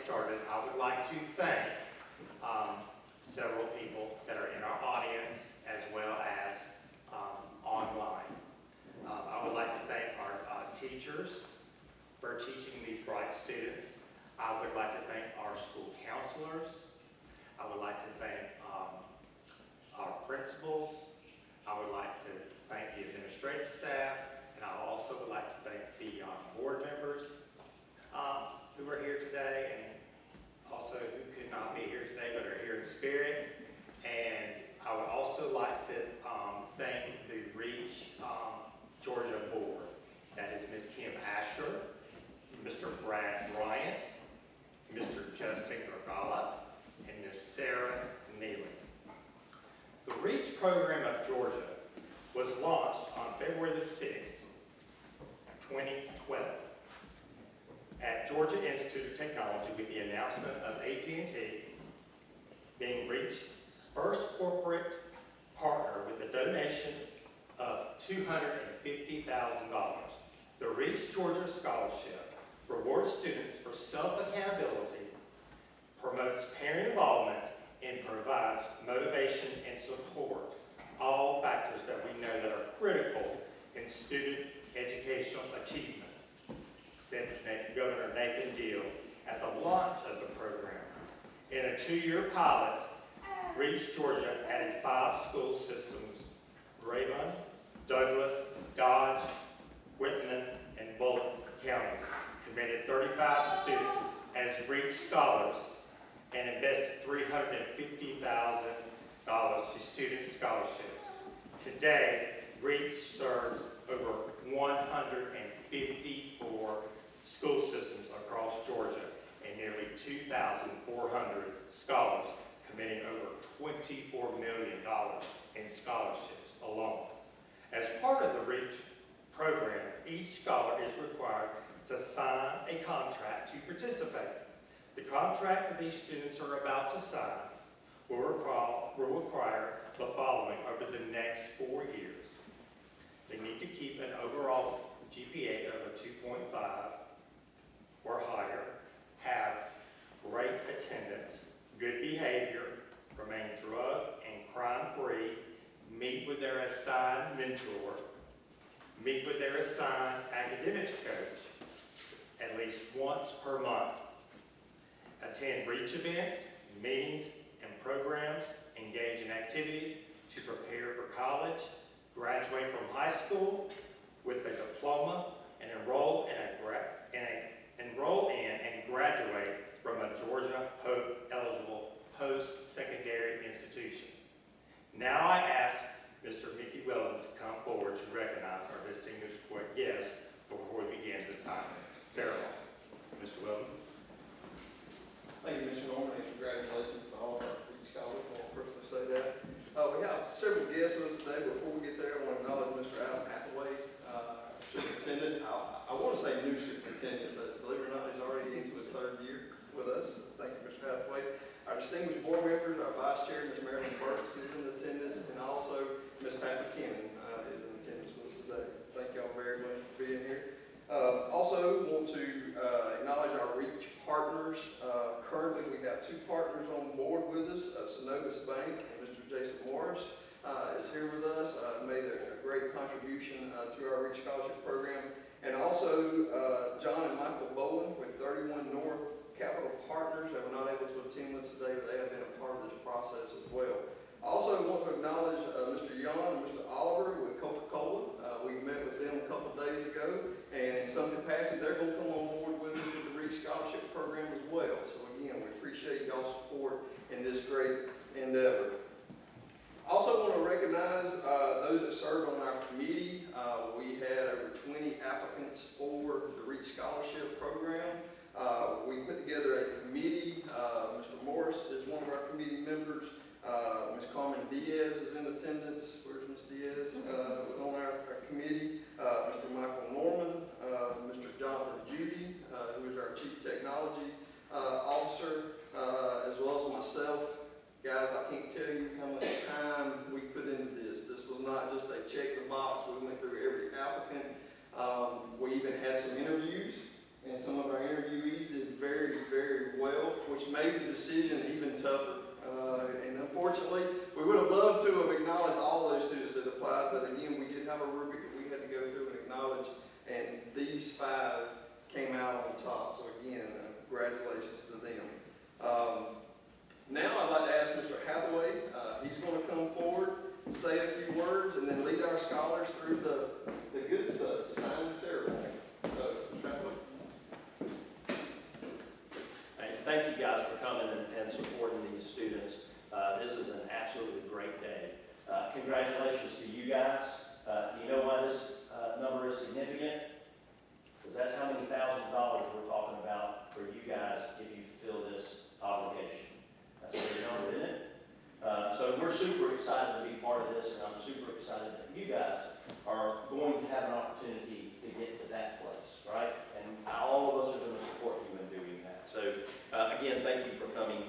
started, I would like to thank several people that are in our audience as well as online. I would like to thank our teachers for teaching these bright students. I would like to thank our school counselors. I would like to thank our principals. I would like to thank the administrative staff, and I also would like to thank the board members who are here today, and also who could not be here today but are here in spirit. And I would also like to thank the Reach Georgia board. That is Ms. Kim Asher, Mr. Brad Bryant, Mr. Justin Gregala, and Ms. Sarah Neely. The REACH program of Georgia was launched on February the 6th, 2012 at Georgia Institute of Technology with the announcement of AT&T being REACH's first corporate partner with a donation of $250,000. The REACH Georgia Scholarship rewards students for self-accountability, promotes parent involvement, and provides motivation and support, all factors that we know that are critical in student educational achievement, said Governor Nathan Deal at the launch of the program. In a 2-year pilot, REACH Georgia added 5 school systems: Raven, Douglas, Dodge, Whitman, and Bullitt counties, committed 35 students as REACH scholars, and invested $350,000 to student scholarships. Today, REACH serves over 154 school systems across Georgia and nearly 2,400 scholars, committing over $24 million in scholarships alone. As part of the REACH program, each scholar is required to sign a contract to participate. The contract that these students are about to sign will require the following over the next 4 years. They need to keep an overall GPA of a 2.5 or higher, have great attendance, good behavior, remain drug and crime-free, meet with their assigned mentor, meet with their assigned academics coach at least once per month, attend REACH events, meetings, and programs, engage in activities to prepare for college, graduate from high school with a diploma, and enroll in and graduate from a Georgia Hope eligible post-secondary institution. Now I ask Mr. Mickey Wellen to come forward to recognize our distinguished guest before we begin the signing ceremony. Mr. Wellen. Thank you, Mr. Norman, and congratulations to all of our REACH scholars. I want to personally say that. We have several guests with us today. Before we get there, I want to acknowledge Mr. Adam Hathaway, superintendent. I want to say new superintendent, but believe it or not, he's already into his 3rd year with us. Thank you, Mr. Hathaway. Our distinguished board members, our vice chair, Ms. Marilyn Burks, is in attendance, and also Ms. Pat McKinnon is in attendance with us today. Thank y'all very much for being here. Also want to acknowledge our REACH partners. Currently, we have 2 partners on board with us, Synovus Bank and Mr. Jason Morris is here with us, made a great contribution to our REACH Scholarship Program. And also John and Michael Bowen with 31 North Capital Partners that were not able to attend with us today, but they have been a part of this process as well. I also want to acknowledge Mr. Young and Mr. Oliver with Coca-Cola. We met with them a couple of days ago, and in some capacity, they're going to come on board with us with the REACH Scholarship Program as well. So again, we appreciate y'all's support in this great endeavor. I also want to recognize those that served on our committee. We had over 20 applicants for the REACH Scholarship Program. We put together a committee. Mr. Morris is one of our committee members. Ms. Carmen Diaz is in attendance. Where's Ms. Diaz? Was on our committee. Mr. Michael Norman, Mr. Jonathan Judy, who is our Chief Technology Officer, as well as myself. Guys, I can't tell you how much time we put into this. This was not just a check the box. We went through every applicant. We even had some interviews, and some of our interviewees did very, very well. which made the decision even tougher. And unfortunately, we would have loved to have acknowledged all those students that applied, but again, we did have a rubric that we had to go through and acknowledge, and these 5 came out on top. So again, congratulations to them. Now I'd like to ask Mr. Hathaway. He's going to come forward, say a few words, and then lead our scholars through the good stuff, the signing ceremony. So, Mr. Hathaway. Hey, thank you guys for coming and supporting these students. This is an absolutely great day. Congratulations to you guys. Do you know why this number is significant? Because that's how many thousands of dollars we're talking about for you guys if you fulfill this obligation. That's a big number, isn't it? So we're super excited to be part of this, and I'm super excited that you guys are going to have an opportunity to get to that place, right? And all of us are going to support you in doing that. So again, thank you for coming.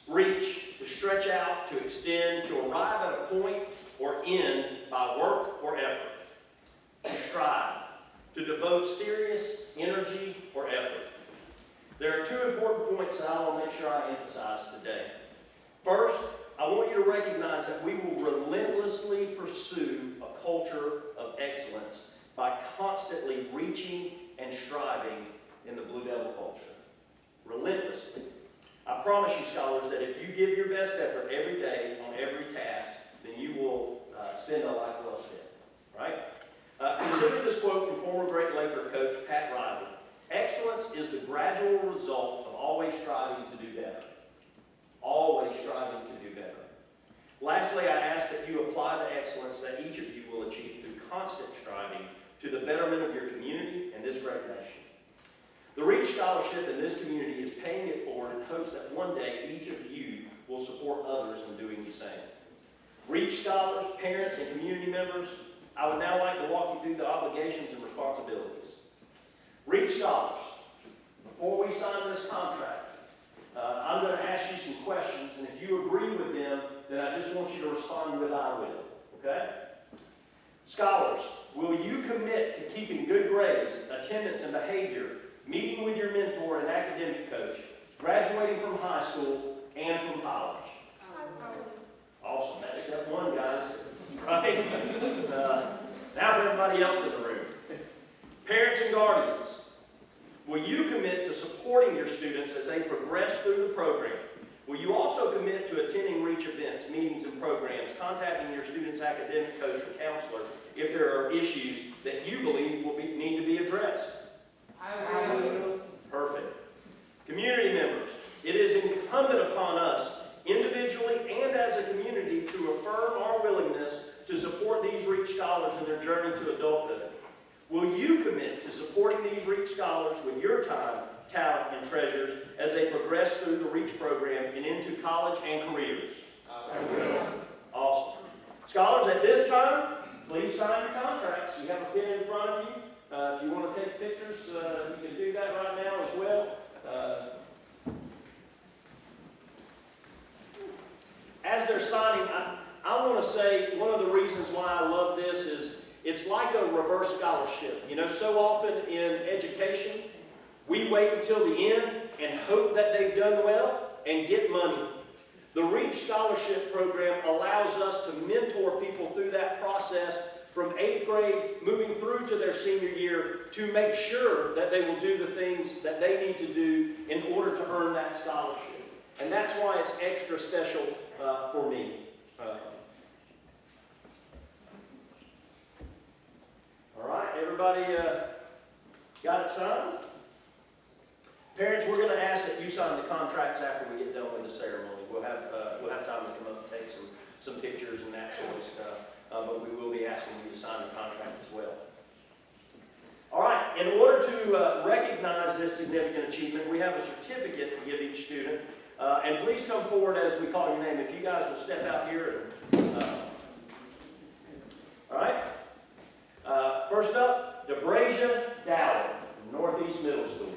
Reach, to stretch out, to extend, to arrive at a point or end by work or effort. To strive, to devote serious energy or effort. There are 2 important points that I want to make sure I emphasize today. First, I want you to recognize that we will relentlessly pursue a culture of excellence by constantly reaching and striving in the Blue Devil culture. Relentlessly. I promise you, scholars, that if you give your best effort every day on every task, then you will spend a life well spent, right? Consider this quote from former Great Laker coach Pat Riley. Excellence is the gradual result of always striving to do better. Always striving to do better. Lastly, I ask that you apply the excellence that each of you will achieve through constant striving to the betterment of your community and this great nation. The Reach Scholarship in this community is paying it forward in hopes that one day each of you will support others in doing the same. Reach scholars, parents, and community members, I would now like to walk you through the obligations and responsibilities. Reach scholars, before we sign this contract, I'm going to ask you some questions, and if you agree with them, then I just want you to respond with "I will," okay? Scholars, will you commit to keeping good grades, attendance, and behavior, meeting with your mentor and academic coach, graduating from high school and from college? Awesome. That's step 1, guys. Right? Now for everybody else in the room. Parents and guardians, will you commit to supporting your students as they progress through the program? Will you also commit to attending Reach events, meetings, and programs, contacting your student's academic coach or counselor if there are issues that you believe need to be addressed? I will. Perfect. Community members, it is incumbent upon us, individually and as a community, to affirm our willingness to support these Reach scholars in their journey to adulthood. Will you commit to supporting these Reach scholars with your time, talent, and treasures as they progress through the Reach program and into college and careers? I will. Awesome. Scholars, at this time, please sign your contracts. You have a pen in front of you. If you want to take pictures, you can do that right now as well. As they're signing, I want to say one of the reasons why I love this is it's like a reverse scholarship. You know, so often in education, we wait until the end and hope that they've done well and get money. The Reach Scholarship Program allows us to mentor people through that process from 8th grade moving through to their senior year to make sure that they will do the things that they need to do in order to earn that scholarship. And that's why it's extra special for me. All right, everybody got it signed? Parents, we're going to ask that you sign the contracts after we get done with the ceremony. We'll have time to come up and take some pictures and that sort of stuff. But we will be asking you to sign the contract as well. All right, in order to recognize this significant achievement, we have a certificate to give each student. And please come forward as we call your name. If you guys will step out here. All right. First up, DeBrasia Dowd from Northeast Middle School.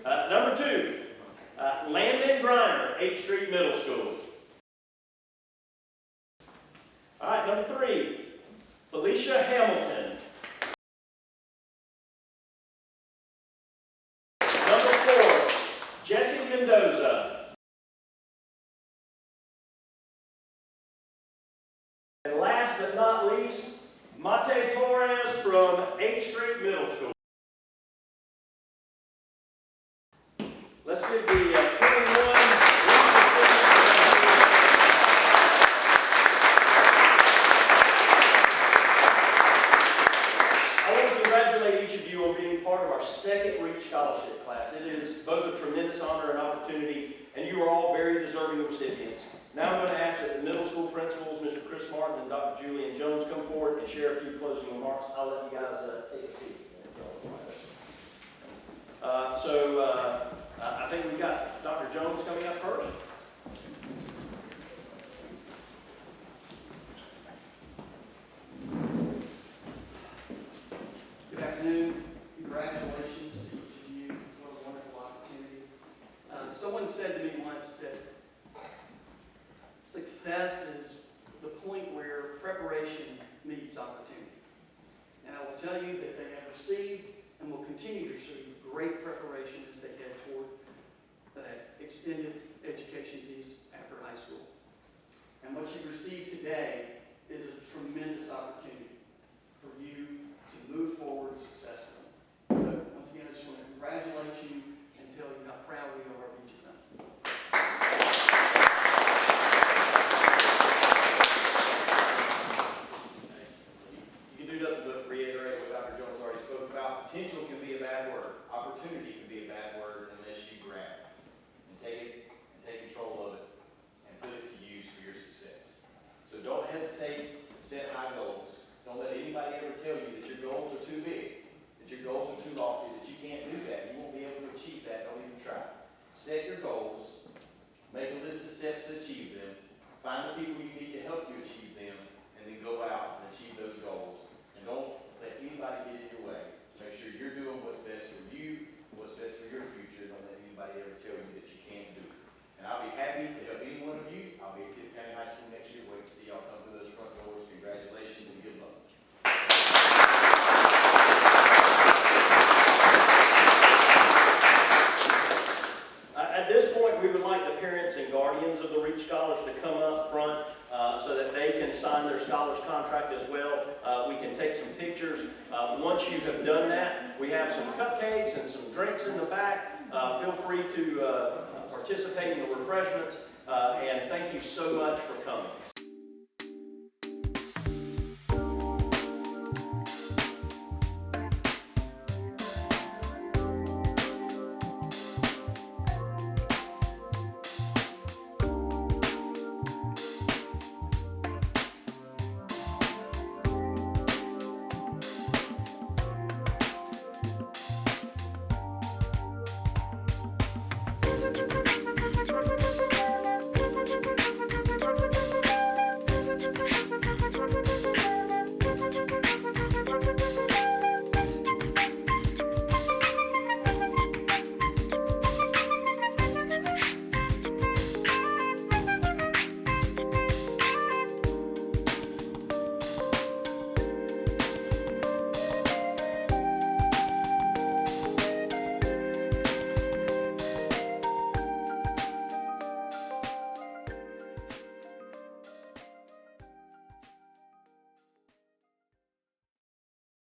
Number 2, Landon Griner, 8th Street Middle School. All right, number 3, Felicia Hamilton. Number 4, Jesse Mendoza. And last but not least, Mate Torres from H Street Middle School. Let's give the 21 I want to congratulate each of you on being part of our second REACH Scholarship class. It is both a tremendous honor and opportunity, and you are all very deserving recipients. Now I'm going to ask that the middle school principals, Mr. Chris Martin and Dr. Julian Jones, come forward and share a few closing remarks. I'll let you guys take a seat. I think we've got Dr. Jones coming up first. Good afternoon. Congratulations to each of you. What a wonderful opportunity. Someone said to me once that success is the point where preparation meets opportunity. And I will tell you that they have received and will continue to receive great preparation as they head toward that extended education piece after high school. And what you've received today is a tremendous opportunity for you to move forward successfully. So once again, I just want to congratulate you and tell you how proud we are of each of them. You can do nothing but reiterate what Dr. Jones already spoke about. Potential can be a bad word. Opportunity can be a bad word unless you grab it and take it and take control of it and put it to use for your success. So don't hesitate to set high goals. Don't let anybody ever tell you that your goals are too big, that your goals are too lofty, that you can't do that. You won't be able to achieve that. Don't even try. Set your goals. Make a list of steps to achieve them. Find the people you need to help you achieve them, and then go out and achieve those goals. And don't let anybody get in your way. Make sure you're doing what's best for you, what's best for your future. Don't let anybody ever tell you that you can't do it. And I'll be happy to help any one of you. I'll be at Tift County High School next year. Wait to see y'all come through those front doors. Congratulations and good luck. At this point, we would like the parents and guardians of the REACH scholars to come up front so that they can sign their scholars contract as well. We can take some pictures. Once you have done that, we have some cupcakes and some drinks in the back. Feel free to participate in the refreshments, and thank you so much for coming. Thank you.